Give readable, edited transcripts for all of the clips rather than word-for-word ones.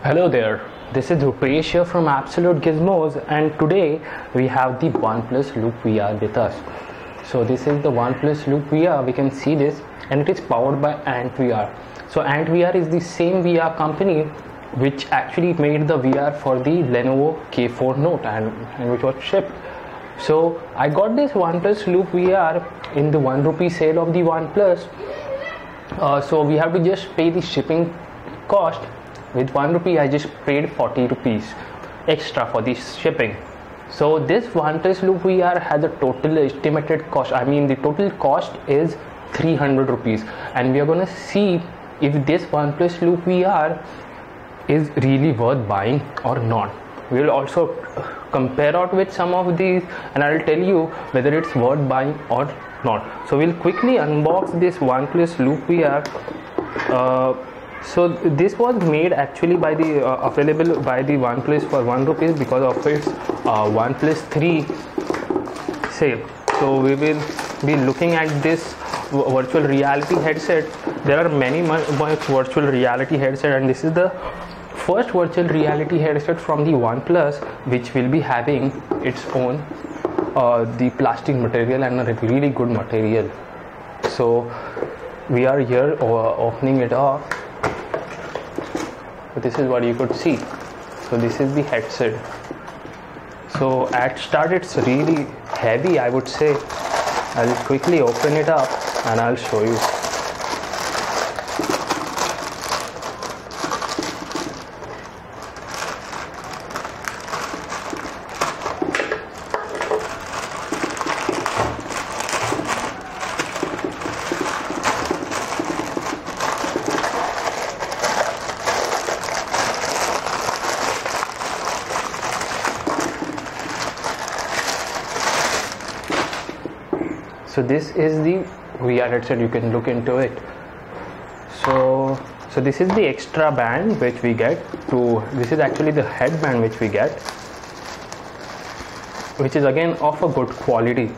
Hello there, this is Rupesh here from Absolute Gizmos, and today we have the Oneplus Loop VR with us. So this is the Oneplus Loop VR, we can see this, and it is powered by Ant VR. So Ant VR is the same VR company which actually made the VR for the Lenovo K4 Note and which was shipped. So I got this Oneplus Loop VR in the ₹1 sale of the OnePlus. So we have to just pay the shipping cost. With ₹1 I just paid 40 rupees extra for the shipping. So this Oneplus Loop VR has a total estimated cost. The total cost is 300 rupees, and we are going to see if this Oneplus Loop VR is really worth buying or not. We will also compare out with some of these, and I will tell you whether it's worth buying or not. So we'll quickly unbox this Oneplus Loop VR. So this was made actually by the available by the OnePlus for ₹1 because of its OnePlus 3 sale. So we will be looking at this virtual reality headset. There are many virtual reality headset, and this is the first virtual reality headset from the OnePlus which will be having its own the plastic material and a really good material. So we are here opening it up. So this is what you could see. So this is the headset. So at start it's really heavy, I would say. I'll quickly open it up and I'll show you. So this is the VR headset, you can look into it. So this is the extra band which we get this is actually the headband which we get, which is again of a good quality.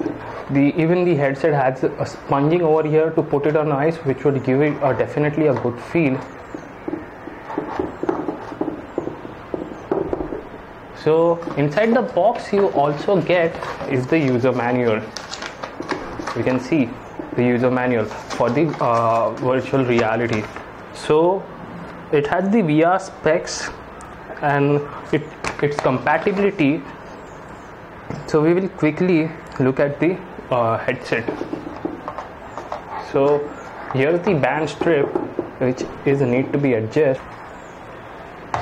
Even the headset has a sponging over here to put it on ice, which would give it definitely a good feel. So inside the box you also get is the user manual. You can see the user manual for the virtual reality. So it has the VR specs and its compatibility. So we will quickly look at the headset. So here's the band strip which is need to be adjusted.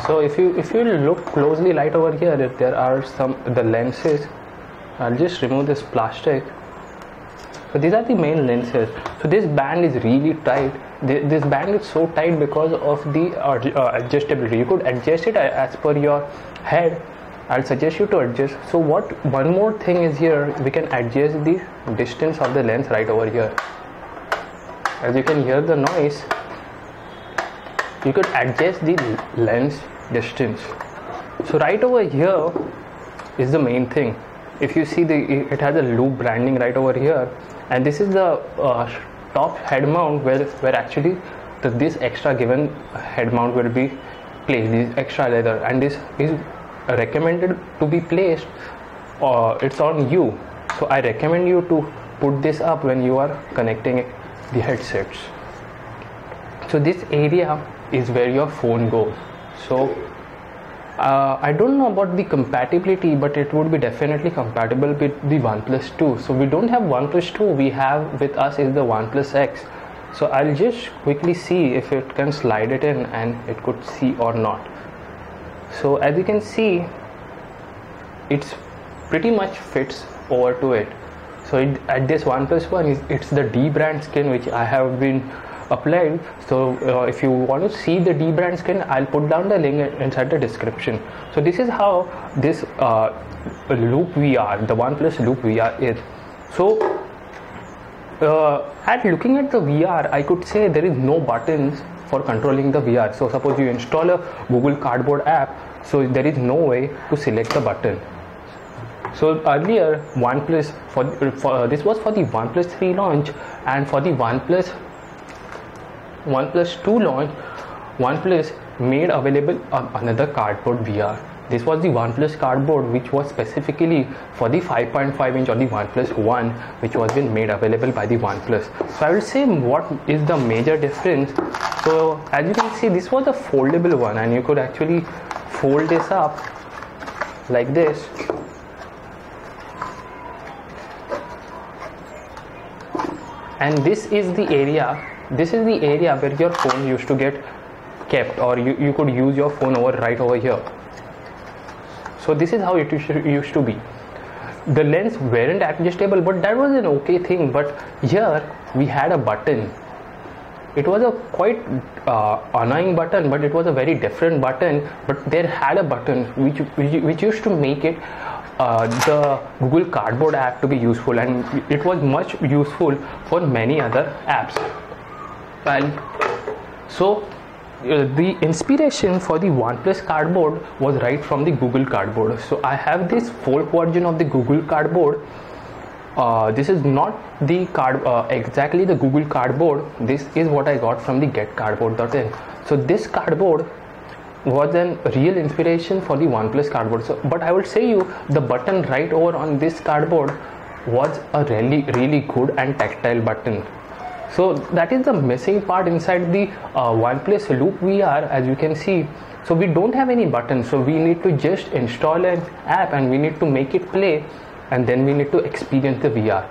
So if you look closely right over here, there are the lenses. I'll just remove this plastic. So these are the main lenses. So this band is really tight. This band is so tight because of the adjustability. You could adjust it as per your head. I'll suggest you to adjust. So one more thing is here, we can adjust the distance of the lens right over here. As you can hear the noise, you could adjust the lens distance. So right over here is the main thing. If you see it has a loop branding right over here, and this is the top head mount where actually this extra given head mount will be placed, this extra leather, and this is recommended to be placed it's on you. So I recommend you to put this up when you are connecting the headsets. So this area is where your phone goes. So I don't know about the compatibility, but it would be definitely compatible with the OnePlus 2. So we don't have OnePlus 2, we have with us is the OnePlus X. So I'll just quickly see if it can slide it in and it could see or not. So as you can see, it's pretty much fits over to it. So at this OnePlus One, it's the D brand skin which I have been applied. So if you want to see the D brand skin, I'll put down the link inside the description. So this is how this Loop VR, the OnePlus Loop VR is. So at looking at the VR, I could say there is no buttons for controlling the VR. So suppose you install a Google Cardboard app, so there is no way to select the button. So earlier OnePlus this was for the OnePlus 3 launch, and for the OnePlus 2 launch, OnePlus made available another cardboard VR. This was the Oneplus Cardboard, which was specifically for the 5.5 inch or the Oneplus One, which was been made available by the Oneplus. So I will say what is the major difference. So as you can see, this was a foldable one, and you could actually fold this up like this. And this is the area where your phone used to get kept, or you could use your phone right over here. So this is how it used to be. The lens weren't adjustable, but that was an okay thing. But here we had a button. It was a quite annoying button, but it was a very different button. But there had a button which used to make it the Google Cardboard app to be useful, and it was much useful for many other apps. And so the inspiration for the Oneplus Cardboard was right from the Google Cardboard. So I have this folk version of the Google Cardboard. This is not the exactly the Google Cardboard. This is what I got from the getcardboard.in. So this cardboard was a real inspiration for the Oneplus Cardboard. So, but I would say you, the button right over on this cardboard was a really good and tactile button. So that is the missing part inside the Oneplus Loop VR, as you can see. So we don't have any buttons, so we need to just install an app and we need to make it play, and then we need to experience the VR.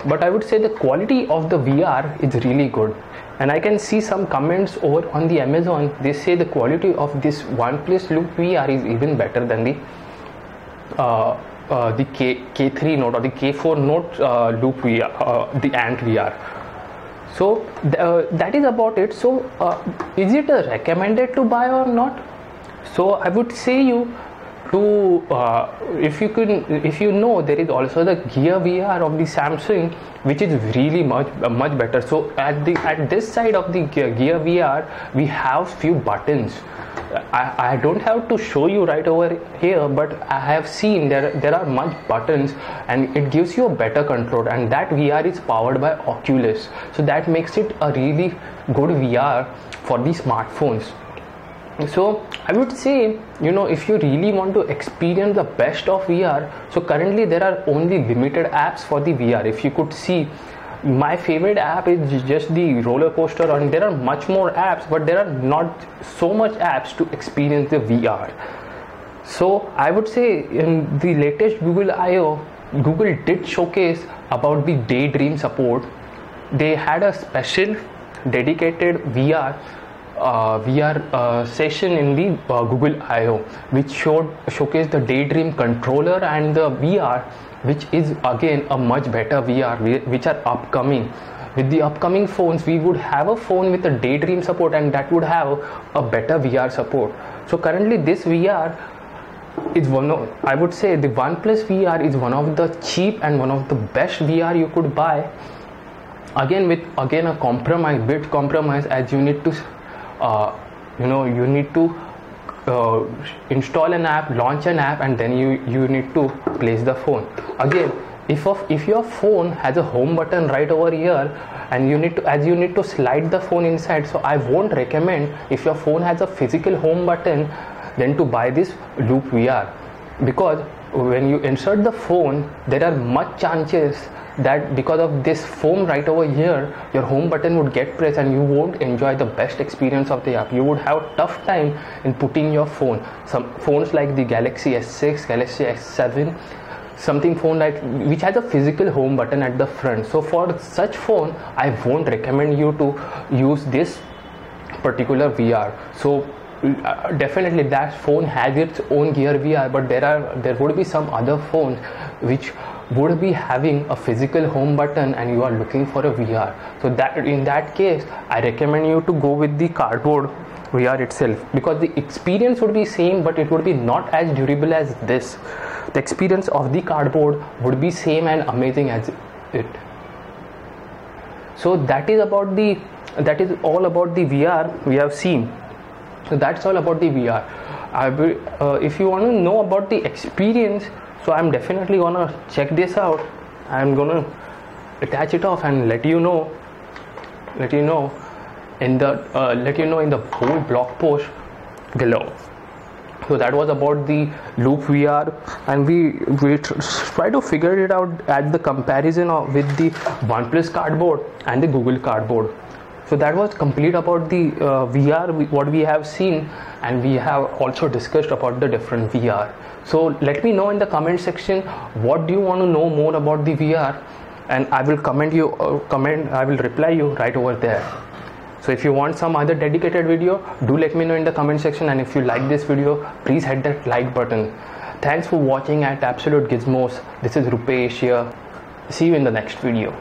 But I would say the quality of the VR is really good, and I can see some comments over on the Amazon. They say the quality of this Oneplus Loop VR is even better than the K3 Note or the K4 Note Loop VR, the Ant VR. So that is about it. So is it recommended to buy or not? So I would say you to if you know, there is also the Gear VR of the Samsung, which is really much better. So at this side of the Gear VR, we have few buttons. I don't have to show you right over here, but I have seen there are much buttons, and it gives you a better control, and that VR is powered by Oculus, so that makes it a really good VR for the smartphones. So I would say, if you really want to experience the best of VR, so currently there are only limited apps for the VR. If you could see, my favorite app is just the roller coaster, and there are much more apps, but there are not so much apps to experience the VR. So I would say in the latest Google I/O, Google did showcase about the Daydream support. They had a special dedicated VR session in the Google I/O, which showcased the Daydream controller and the VR, which is again a much better VR, which are upcoming. With the upcoming phones, we would have a phone with a Daydream support, and that would have a better VR support. So currently this VR is I would say the Oneplus VR is one of the cheap and one of the best VR you could buy. Again with a bit compromise, as you need to you need to install an app, launch an app, and then you need to place the phone. Again, if your phone has a home button right over here, and you need to slide the phone inside, so I won't recommend, if your phone has a physical home button, then to buy this Loop VR, because when you insert the phone, there are much chances that because of this foam right over here, your home button would get pressed and you won't enjoy the best experience of the app. You would have a tough time in putting your phone. Some phones like the Galaxy S6, Galaxy S7, something phone like which has a physical home button at the front. So for such phone, I won't recommend you to use this particular VR. So definitely that phone has its own Gear VR, but there would be some other phones which would be having a physical home button and you are looking for a VR. So that in that case, I recommend you to go with the Cardboard VR itself, because the experience would be same, but it would be not as durable as this. The experience of the Cardboard would be same and amazing as it. So that is all about the VR we have seen. So that's all about the VR. If you want to know about the experience, so I'm definitely gonna check this out. I'm gonna attach it off and let you know in the let you know in the whole blog post below. So that was about the Loop VR, and we try to figure it out at the comparison with the Oneplus Cardboard and the Google Cardboard. So that was complete about the VR, what we have seen, and we have also discussed about the different VR. So let me know in the comment section what do you want to know more about the VR, and I will I will reply you right over there. So if you want some other dedicated video, do let me know in the comment section, and if you like this video, please hit that like button. Thanks for watching at Absolute Gizmos. This is Rupesh here. See you in the next video.